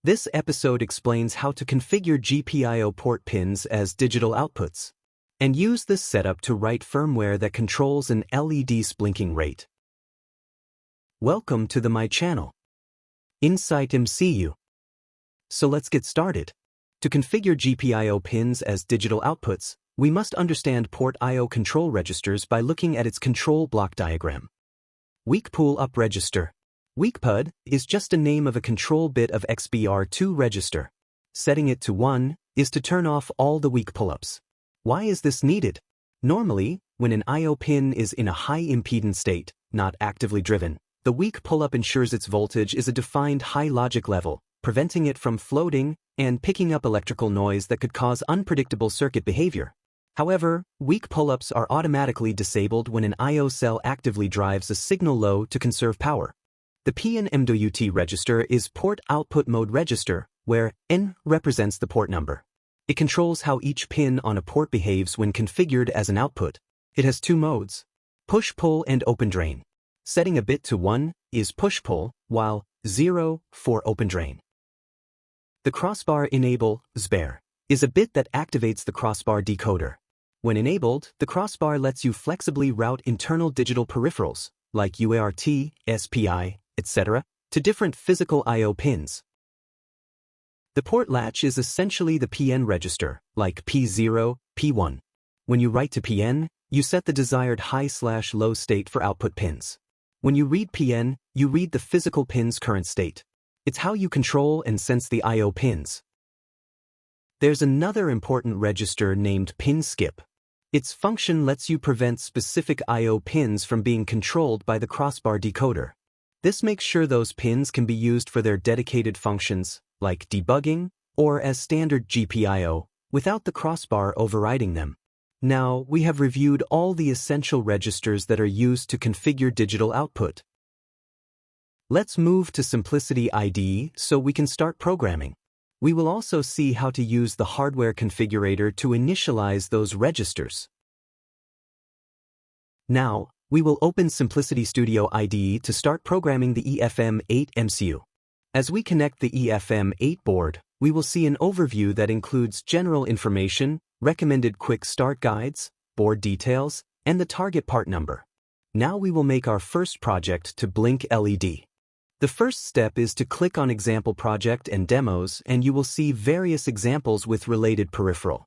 This episode explains how to configure GPIO port pins as digital outputs, and use this setup to write firmware that controls an LED's blinking rate. Welcome to my channel, Insight MCU. So let's get started. To configure GPIO pins as digital outputs, we must understand port I/O control registers by looking at its control block diagram. Weak pull-up register. Weak PUD is just a name of a control bit of XBR2 register. Setting it to 1 is to turn off all the weak pull-ups. Why is this needed? Normally, when an I/O pin is in a high impedance state, not actively driven, the weak pull-up ensures its voltage is a defined high logic level, preventing it from floating and picking up electrical noise that could cause unpredictable circuit behavior. However, weak pull-ups are automatically disabled when an I/O cell actively drives a signal low to conserve power. The PNMWT register is port output mode register, where N represents the port number. It controls how each pin on a port behaves when configured as an output. It has two modes: push-pull and open-drain. Setting a bit to 1 is push-pull, while 0 for open-drain. The crossbar enable (SBAR) is a bit that activates the crossbar decoder. When enabled, the crossbar lets you flexibly route internal digital peripherals, like UART, SPI, etc., to different physical I/O pins. The port latch is essentially the PN register, like P0, P1. When you write to PN, you set the desired high/low state for output pins. When you read PN, you read the physical pin's current state. It's how you control and sense the I/O pins. There's another important register named pin skip. Its function lets you prevent specific I/O pins from being controlled by the crossbar decoder. This makes sure those pins can be used for their dedicated functions, like debugging, or as standard GPIO, without the crossbar overriding them. Now, we have reviewed all the essential registers that are used to configure digital output. Let's move to Simplicity IDE so we can start programming. We will also see how to use the hardware configurator to initialize those registers. Now, we will open Simplicity Studio IDE to start programming the EFM8 MCU. As we connect the EFM8 board, we will see an overview that includes general information, recommended quick start guides, board details, and the target part number. Now we will make our first project to blink LED. The first step is to click on Example Project and Demos, and you will see various examples with related peripheral.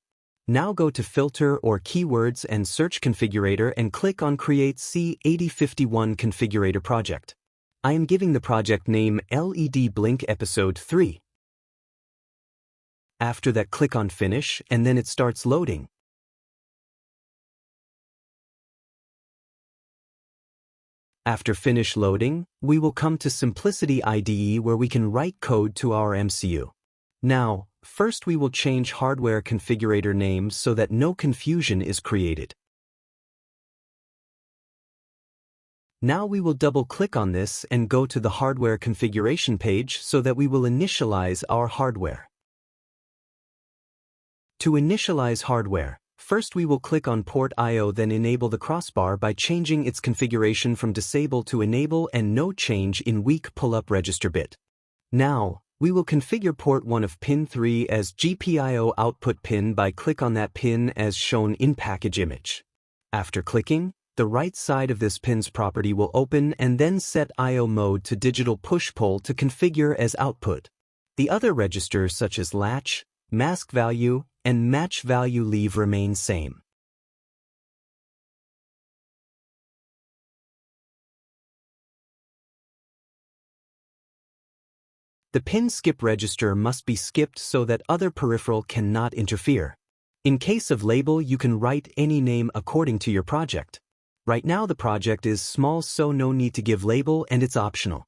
Now go to Filter or Keywords and Search Configurator and click on Create C8051 Configurator Project. I am giving the project name LED Blink Episode 3. After that, click on Finish, and then it starts loading. After finish loading, we will come to Simplicity IDE where we can write code to our MCU. Now, first we will change hardware configurator names so that no confusion is created. Now we will double-click on this and go to the hardware configuration page so that we will initialize our hardware. To initialize hardware, first we will click on Port I/O, then enable the crossbar by changing its configuration from disable to enable and no change in weak pull-up register bit. Now, we will configure port 1 of pin 3 as GPIO output pin by click on that pin as shown in package image. After clicking, the right side of this pin's property will open and then set I/O mode to digital push-pull to configure as output. The other registers such as latch, mask value, and match value leave remain same. The pin skip register must be skipped so that other peripheral cannot interfere. In case of label, you can write any name according to your project. Right now the project is small, so no need to give label, and it's optional.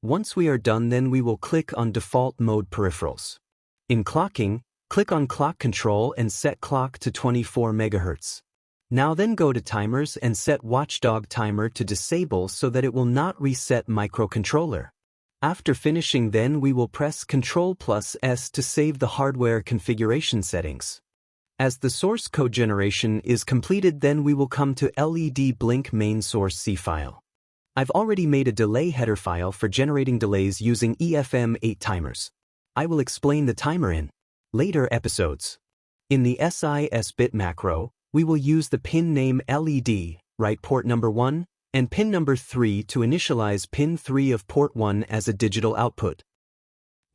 Once we are done, then we will click on Default Mode Peripherals. In clocking, click on Clock Control and set clock to 24 MHz. Now then go to Timers and set Watchdog Timer to disable so that it will not reset microcontroller. After finishing, then we will press Ctrl+S to save the hardware configuration settings. As the source code generation is completed, then we will come to LED Blink main source C file. I've already made a delay header file for generating delays using EFM8 timers. I will explain the timer in later episodes. In the sys-bit macro, we will use the pin name LED, write port number 1, and pin number 3 to initialize pin 3 of port 1 as a digital output.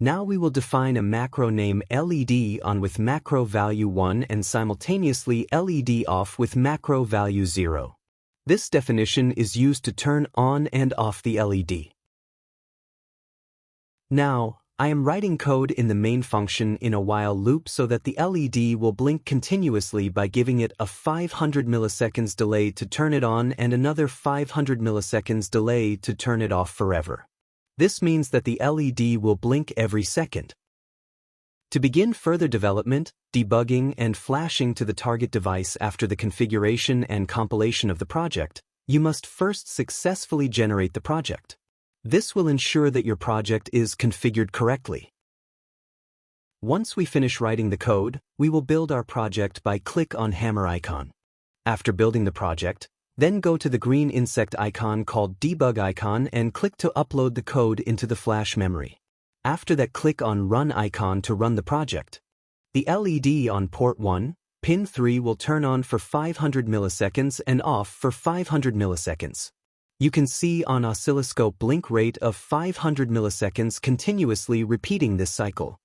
Now we will define a macro name LED on with macro value 1 and simultaneously LED off with macro value 0. This definition is used to turn on and off the LED. Now, I am writing code in the main function in a while loop so that the LED will blink continuously by giving it a 500 milliseconds delay to turn it on and another 500 milliseconds delay to turn it off forever. This means that the LED will blink every second. To begin further development, debugging, and flashing to the target device after the configuration and compilation of the project, you must first successfully generate the project. This will ensure that your project is configured correctly. Once we finish writing the code, we will build our project by click on hammer icon. After building the project, then go to the green insect icon called debug icon and click to upload the code into the flash memory. After that, click on Run icon to run the project. The LED on port 1, pin 3 will turn on for 500 milliseconds and off for 500 milliseconds. You can see on oscilloscope blink rate of 500 milliseconds continuously repeating this cycle.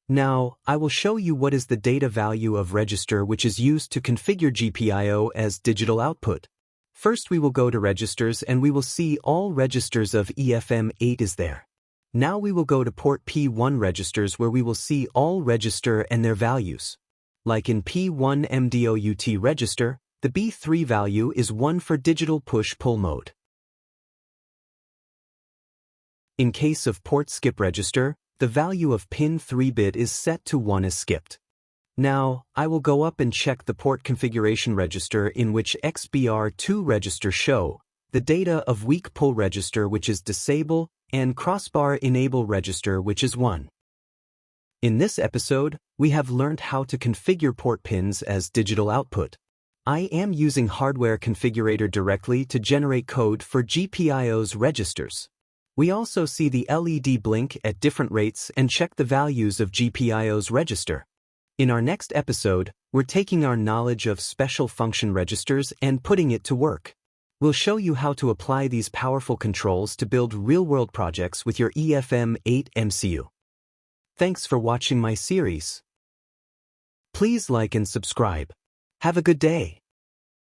Now, I will show you what is the data value of register which is used to configure GPIO as digital output. First we will go to registers and we will see all registers of EFM8 is there. Now we will go to port P1 registers where we will see all register and their values. Like in P1 MDOUT register, the B3 value is 1 for digital push-pull mode. In case of port skip register, the value of pin 3 bit is set to 1 as skipped. Now, I will go up and check the port configuration register in which XBR2 register show the data of weak pull register which is disable and crossbar enable register which is 1. In this episode, we have learned how to configure port pins as digital output. I am using hardware configurator directly to generate code for GPIO's registers. We also see the LED blink at different rates and check the values of GPIO's register. In our next episode, we're taking our knowledge of special function registers and putting it to work. We'll show you how to apply these powerful controls to build real-world projects with your EFM8 MCU. Thanks for watching my series. Please like and subscribe. Have a good day.